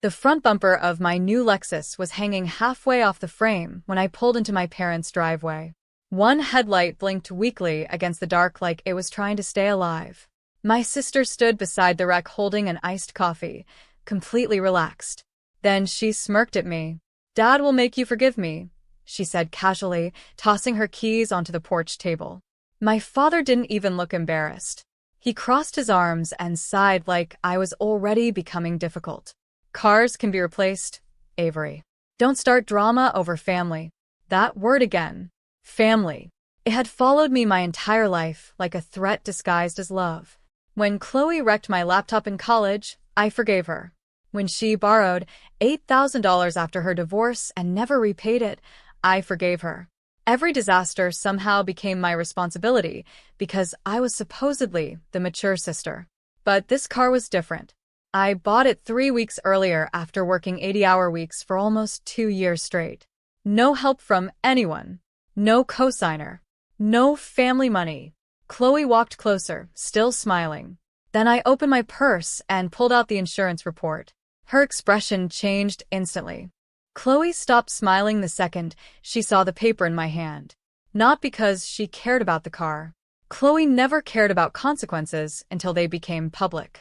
The front bumper of my new Lexus was hanging halfway off the frame when I pulled into my parents' driveway. One headlight blinked weakly against the dark like it was trying to stay alive. My sister stood beside the wreck holding an iced coffee, completely relaxed. Then she smirked at me. "Dad will make you forgive me," she said casually, tossing her keys onto the porch table. My father didn't even look embarrassed. He crossed his arms and sighed like I was already becoming difficult. "Cars can be replaced, Avery. Don't start drama over family." That word again. Family. It had followed me my entire life like a threat disguised as love. When Chloe wrecked my laptop in college, I forgave her. When she borrowed $8,000 after her divorce and never repaid it, I forgave her. Every disaster somehow became my responsibility because I was supposedly the mature sister. But this car was different. I bought it 3 weeks earlier after working 80-hour weeks for almost 2 years straight. No help from anyone. No cosigner. No family money. Chloe walked closer, still smiling. Then I opened my purse and pulled out the insurance report. Her expression changed instantly. Chloe stopped smiling the second she saw the paper in my hand. Not because she cared about the car. Chloe never cared about consequences until they became public.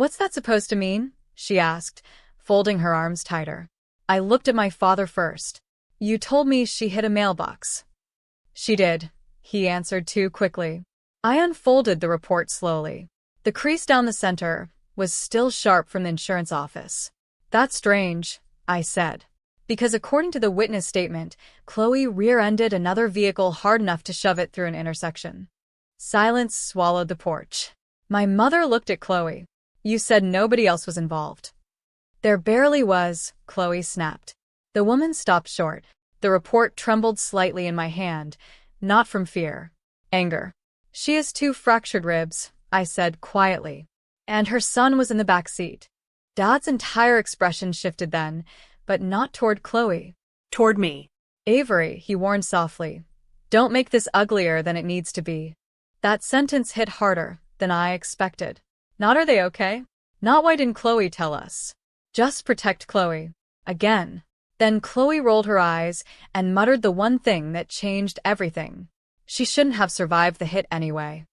"What's that supposed to mean?" she asked, folding her arms tighter. I looked at my father first. "You told me she hit a mailbox." "She did," he answered too quickly. I unfolded the report slowly. The crease down the center was still sharp from the insurance office. "That's strange," I said. "Because according to the witness statement, Chloe rear-ended another vehicle hard enough to shove it through an intersection." Silence swallowed the porch. My mother looked at Chloe. "You said nobody else was involved." "There barely was," Chloe snapped. The woman stopped short. The report trembled slightly in my hand, not from fear. Anger. "She has 2 fractured ribs," I said quietly. "And her son was in the back seat." Dad's entire expression shifted then, but not toward Chloe. "Toward me." "Avery," he warned softly. "Don't make this uglier than it needs to be." That sentence hit harder than I expected. Not "are they okay?" Not "why didn't Chloe tell us?" Just protect Chloe. Again. Then Chloe rolled her eyes and muttered the one thing that changed everything. She shouldn't have survived the hit anyway.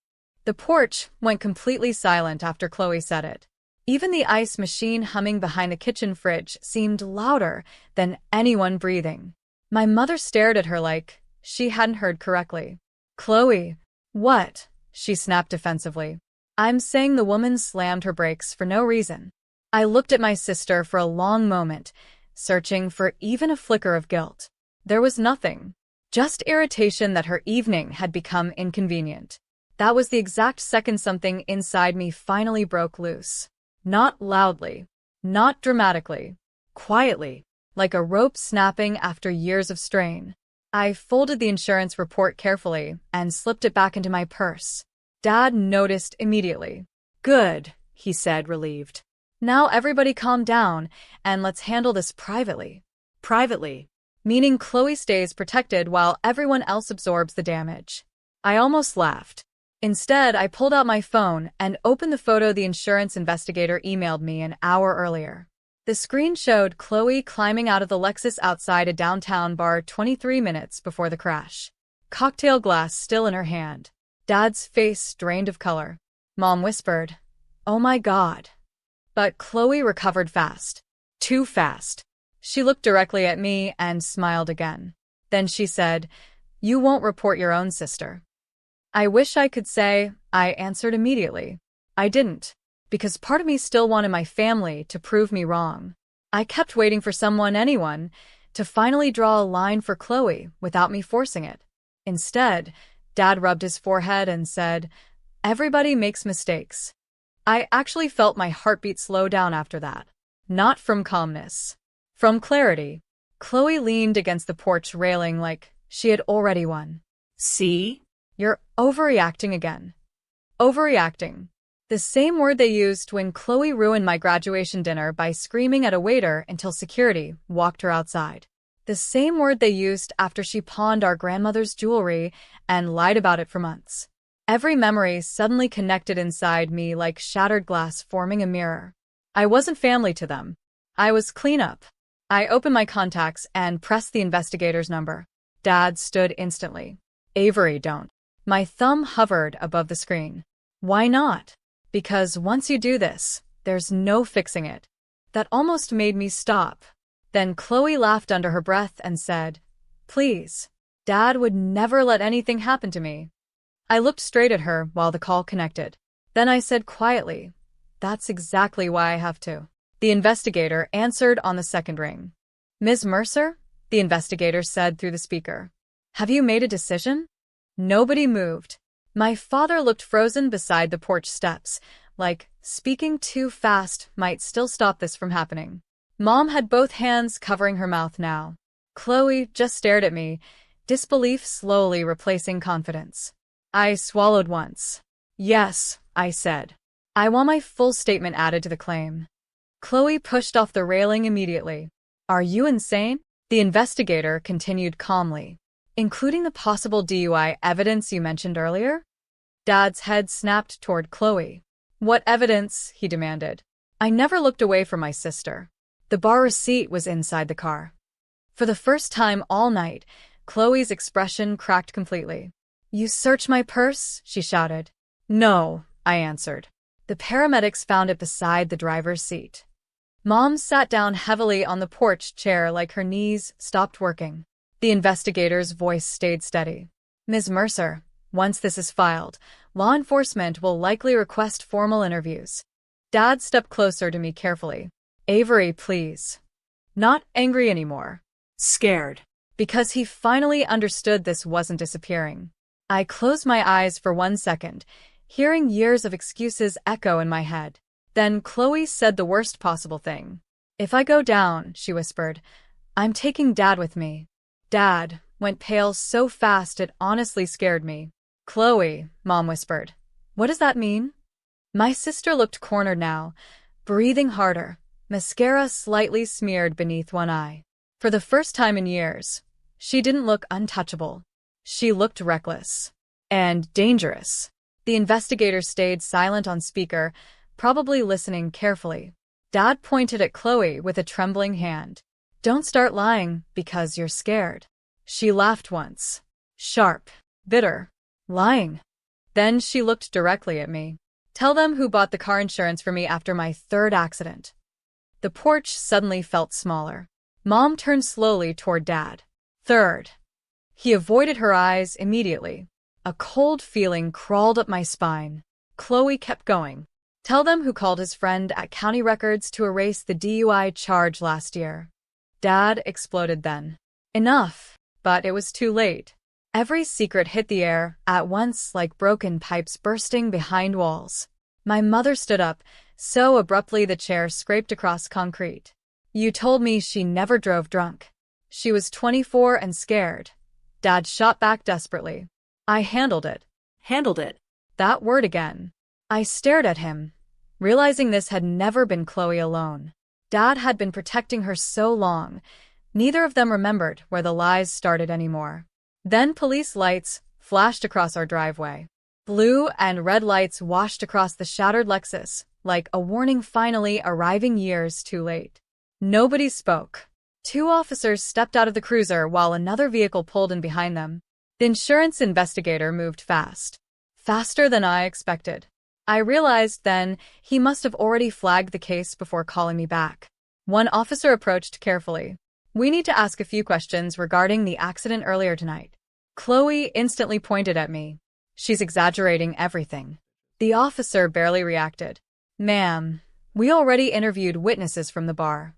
The porch went completely silent after Chloe said it. Even the ice machine humming behind the kitchen fridge seemed louder than anyone breathing. My mother stared at her like she hadn't heard correctly. "Chloe." "What?" she snapped defensively. "I'm saying the woman slammed her brakes for no reason." I looked at my sister for a long moment, searching for even a flicker of guilt. There was nothing. Just irritation that her evening had become inconvenient. That was the exact second something inside me finally broke loose. Not loudly. Not dramatically. Quietly. Like a rope snapping after years of strain. I folded the insurance report carefully and slipped it back into my purse. Dad noticed immediately. "Good," he said, relieved. "Now everybody calm down, and let's handle this privately." Privately. Meaning Chloe stays protected while everyone else absorbs the damage. I almost laughed. Instead, I pulled out my phone and opened the photo the insurance investigator emailed me an hour earlier. The screen showed Chloe climbing out of the Lexus outside a downtown bar 23 minutes before the crash. Cocktail glass still in her hand. Dad's face drained of color. Mom whispered, "Oh my God." But Chloe recovered fast. Too fast. She looked directly at me and smiled again. Then she said, "You won't report your own sister." I wish I could say I answered immediately. I didn't, because part of me still wanted my family to prove me wrong. I kept waiting for anyone, to finally draw a line for Chloe without me forcing it. Instead, Dad rubbed his forehead and said, "Everybody makes mistakes." I actually felt my heartbeat slow down after that. Not from calmness. From clarity. Chloe leaned against the porch railing like she had already won. "See? You're overreacting again." Overreacting. The same word they used when Chloe ruined my graduation dinner by screaming at a waiter until security walked her outside. The same word they used after she pawned our grandmother's jewelry and lied about it for months. Every memory suddenly connected inside me like shattered glass forming a mirror. I wasn't family to them. I was clean up. I opened my contacts and pressed the investigator's number. Dad stood instantly. Avery, don't. My thumb hovered above the screen. Why not? Because once you do this, there's no fixing it. That almost made me stop. Then Chloe laughed under her breath and said, "Please. Dad would never let anything happen to me." I looked straight at her while the call connected. Then I said quietly, "That's exactly why I have to." The investigator answered on the second ring. "Ms. Mercer?" the investigator said through the speaker. "Have you made a decision?" Nobody moved. My father looked frozen beside the porch steps, like speaking too fast might still stop this from happening. Mom had both hands covering her mouth now. Chloe just stared at me, disbelief slowly replacing confidence. I swallowed once. "Yes," I said. "I want my full statement added to the claim." Chloe pushed off the railing immediately. "Are you insane?" The investigator continued calmly. "Including the possible DUI evidence you mentioned earlier?" Dad's head snapped toward Chloe. "What evidence?" he demanded. I never looked away from my sister. The bar receipt was inside the car. For the first time all night, Chloe's expression cracked completely. "You searched my purse?" she shouted. "No," I answered. "The paramedics found it beside the driver's seat." Mom sat down heavily on the porch chair like her knees stopped working. The investigator's voice stayed steady. "Ms. Mercer, once this is filed, law enforcement will likely request formal interviews." Dad stepped closer to me carefully. "Avery, please." Not angry anymore. Scared. Because he finally understood this wasn't disappearing. I closed my eyes for 1 second, hearing years of excuses echo in my head. Then Chloe said the worst possible thing. "If I go down," she whispered, "I'm taking Dad with me." Dad went pale so fast it honestly scared me. "Chloe," Mom whispered. "What does that mean?" My sister looked cornered now, breathing harder, mascara slightly smeared beneath one eye. For the first time in years, she didn't look untouchable. She looked reckless. And dangerous. The investigator stayed silent on speaker, probably listening carefully. Dad pointed at Chloe with a trembling hand. "Don't start lying because you're scared." She laughed once. Sharp. Bitter. "Lying." Then she looked directly at me. "Tell them who bought the car insurance for me after my third accident." The porch suddenly felt smaller. Mom turned slowly toward Dad. "Third." He avoided her eyes immediately. A cold feeling crawled up my spine. Chloe kept going. "Tell them who called his friend at county records to erase the DUI charge last year." Dad exploded then. Enough. But it was too late. Every secret hit the air at once like broken pipes bursting behind walls. My mother stood up, so abruptly the chair scraped across concrete. "You told me she never drove drunk. She was 24 and scared." Dad shot back desperately. "I handled it." Handled it. That word again. I stared at him, realizing this had never been Chloe alone. Dad had been protecting her so long, neither of them remembered where the lies started anymore. Then police lights flashed across our driveway. Blue and red lights washed across the shattered Lexus, like a warning finally arriving years too late. Nobody spoke. 2 officers stepped out of the cruiser while another vehicle pulled in behind them. The insurance investigator moved fast. Faster than I expected. I realized then he must have already flagged the case before calling me back. One officer approached carefully. "We need to ask a few questions regarding the accident earlier tonight." Chloe instantly pointed at me. "She's exaggerating everything." The officer barely reacted. "Ma'am, we already interviewed witnesses from the bar."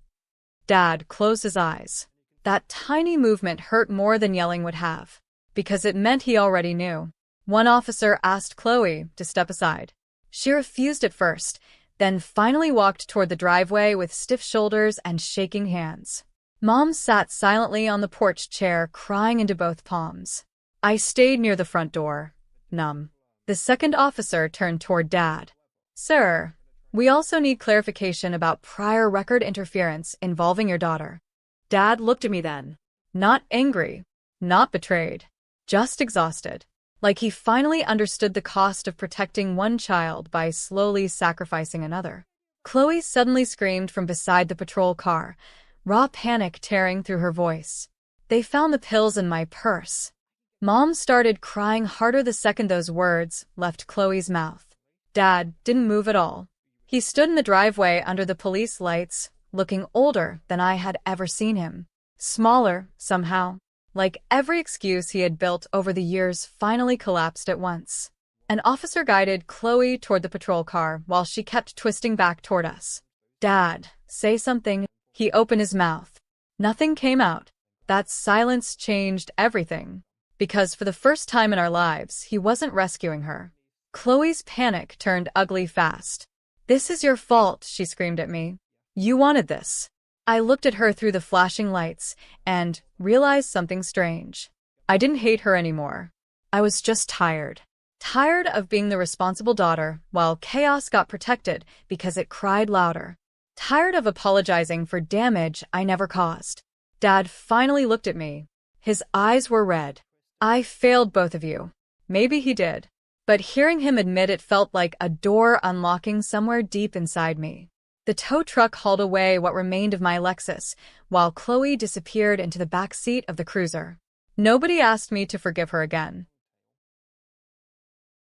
Dad closed his eyes. That tiny movement hurt more than yelling would have, because it meant he already knew. One officer asked Chloe to step aside. She refused at first, then finally walked toward the driveway with stiff shoulders and shaking hands. Mom sat silently on the porch chair, crying into both palms. I stayed near the front door, numb. The second officer turned toward Dad. "Sir, we also need clarification about prior record interference involving your daughter." Dad looked at me then. Not angry, not betrayed, just exhausted. Like he finally understood the cost of protecting one child by slowly sacrificing another. Chloe suddenly screamed from beside the patrol car, raw panic tearing through her voice. They found the pills in my purse. Mom started crying harder the second those words left Chloe's mouth. Dad didn't move at all. He stood in the driveway under the police lights, looking older than I had ever seen him. Smaller, somehow. Like every excuse he had built over the years finally collapsed at once. An officer guided Chloe toward the patrol car while she kept twisting back toward us. Dad, say something. He opened his mouth. Nothing came out. That silence changed everything. Because for the first time in our lives, he wasn't rescuing her. Chloe's panic turned ugly fast. This is your fault, she screamed at me. You wanted this. I looked at her through the flashing lights and realized something strange. I didn't hate her anymore. I was just tired. Tired of being the responsible daughter while chaos got protected because it cried louder. Tired of apologizing for damage I never caused. Dad finally looked at me. His eyes were red. I failed both of you. Maybe he did. But hearing him admit it felt like a door unlocking somewhere deep inside me. The tow truck hauled away what remained of my Lexus, while Chloe disappeared into the back seat of the cruiser. Nobody asked me to forgive her again.